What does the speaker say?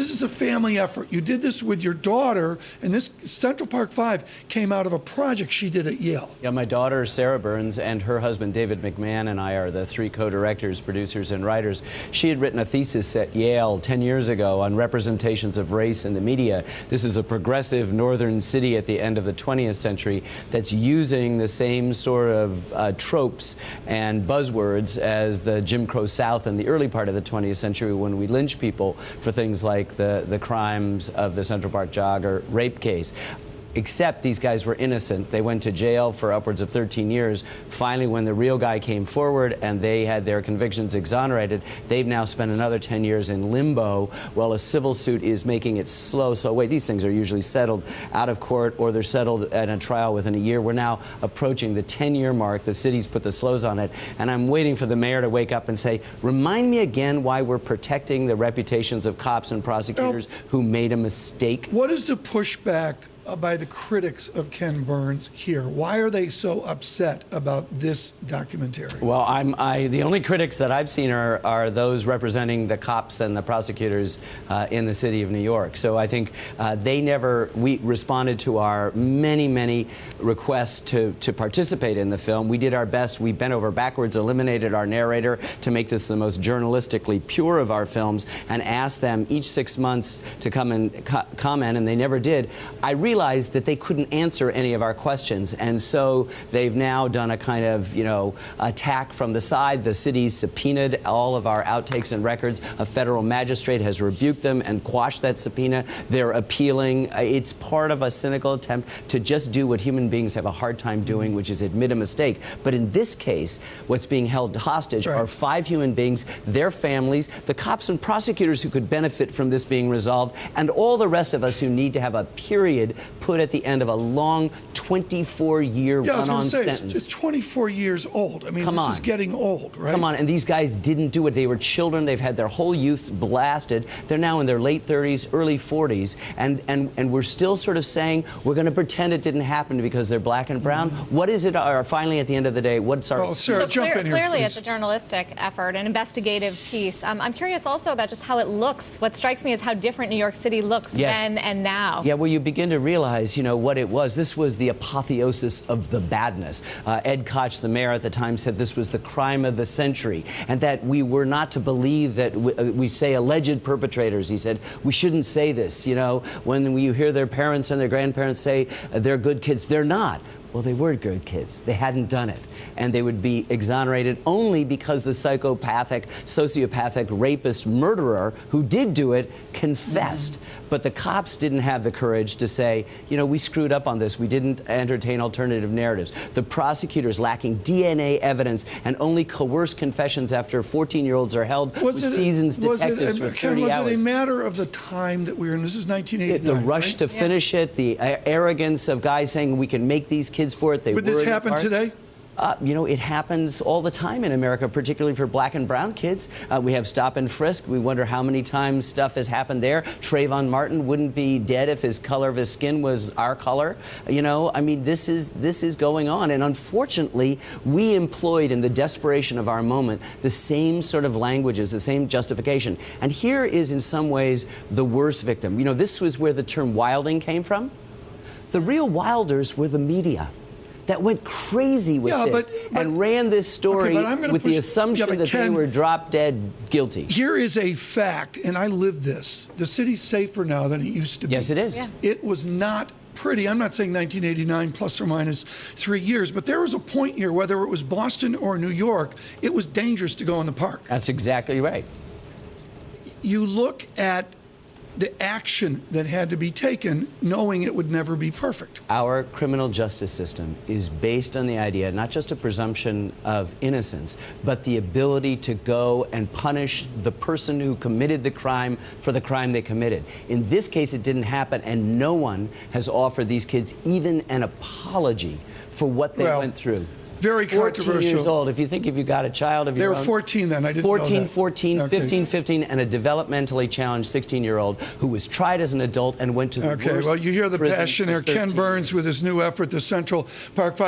This is a family effort. You did this with your daughter, and this Central Park 5 came out of a project she did at Yale. Yeah, my daughter, Sarah Burns, and her husband, David McMahon, and I are the three co-directors, producers, and writers. She had written a thesis at Yale 10 years ago on representations of race in the media. This is a progressive northern city at the end of the 20th century that's using the same sort of tropes and buzzwords as the Jim Crow South in the early part of the 20th century, when we lynch people for things like the crimes of the Central Park jogger rape case. Except these guys were innocent. They went to jail for upwards of 13 years. Finally, when the real guy came forward and they had their convictions exonerated, they've now spent another 10 years in limbo while a civil suit is making it slow. So wait, these things are usually settled out of court, or they're settled at a trial within a year. We're now approaching the 10-year mark. The city's put the slows on it, and I'm waiting for the mayor to wake up and say, remind me again why we're protecting the reputations of cops and prosecutors who made a mistake. What is the pushback by the critics of Ken Burns here? Why are they so upset about this documentary? Well, the only critics that I've seen are those representing the cops and the prosecutors in the city of New York. So I think we responded to our many requests to participate in the film. We did our best. We bent over backwards, eliminated our narrator to make this the most journalistically pure of our films, and asked them each 6 months to come and comment, and they never did. I realized that they couldn't answer any of our questions, and so they've now done a kind of, attack from the side. The city's subpoenaed all of our outtakes and records. A federal magistrate has rebuked them and quashed that subpoena. They're appealing. It's part of a cynical attempt to just do what human beings have a hard time doing, which is admit a mistake. But in this case, what's being held hostage are 5 human beings, their families, the cops and prosecutors who could benefit from this being resolved, and all the rest of us who need to have a period put at the end of a long 24-year run-on sentence. It's 24 years old. I mean, this is getting old, right? Come on, and these guys didn't do it. They were children. They've had their whole youth blasted. They're now in their late 30s, early 40s, and we're still sort of saying we're going to pretend it didn't happen because they're black and brown. What is it, or finally at the end of the day, what's our... Sarah, jump in here, clearly, please. It's a journalistic effort, an investigative piece. I'm curious also about just how it looks. What strikes me is how different New York City looks then and now. Yeah, well, you begin to realize, what it was. This was the apotheosis of the badness. Ed Koch, the mayor at the time, said this was the crime of the century, and that we were not to believe that we say alleged perpetrators. He said, we shouldn't say this. When you hear their parents and their grandparents say they're good kids, they're not. Well, they were good kids. They hadn't done it. And they would be exonerated only because the psychopathic, sociopathic, rapist, murderer who did do it confessed. But the cops didn't have the courage to say, we screwed up on this. We didn't entertain alternative narratives. The prosecutors, lacking DNA evidence and only coerced confessions after 14-year-olds are held with seasoned detectives for 30 hours. Was it a matter of the time that we were in? This is 1989, The rush to finish it, the arrogance of guys saying we can make these kids for it. Would this happen today? It happens all the time in America, particularly for black and brown kids. We have stop and frisk. We wonder how many times stuff has happened there. Trayvon Martin wouldn't be dead if his color of his skin was our color. This is going on. And unfortunately, we employed in the desperation of our moment the same sort of languages, the same justification. And here is in some ways the worst victim. This was where the term wilding came from. The real wilders were the media that went crazy with this and ran this story with the assumption that they were drop dead guilty. Here is a fact, and I lived this. The city's safer now than it used to be. Yes, it is. Yeah. It was not pretty. I'm not saying 1989 plus or minus 3 years, but there was a point here, whether it was Boston or New York, it was dangerous to go in the park. That's exactly right. You look at the action that had to be taken, knowing it would never be perfect. Our criminal justice system is based on the idea, not just a presumption of innocence, but the ability to go and punish the person who committed the crime for the crime they committed. In this case, it didn't happen, and no one has offered these kids even an apology for what they went through. Very controversial. 14 years old. If you got a child of your own. They were 14 then. I didn't 14, know that. 14, 15, 15, and a developmentally challenged 16-year-old who was tried as an adult and went to the worst well, you hear the prison passion for there. Ken 13 Burns years. with his new effort, the Central Park 5.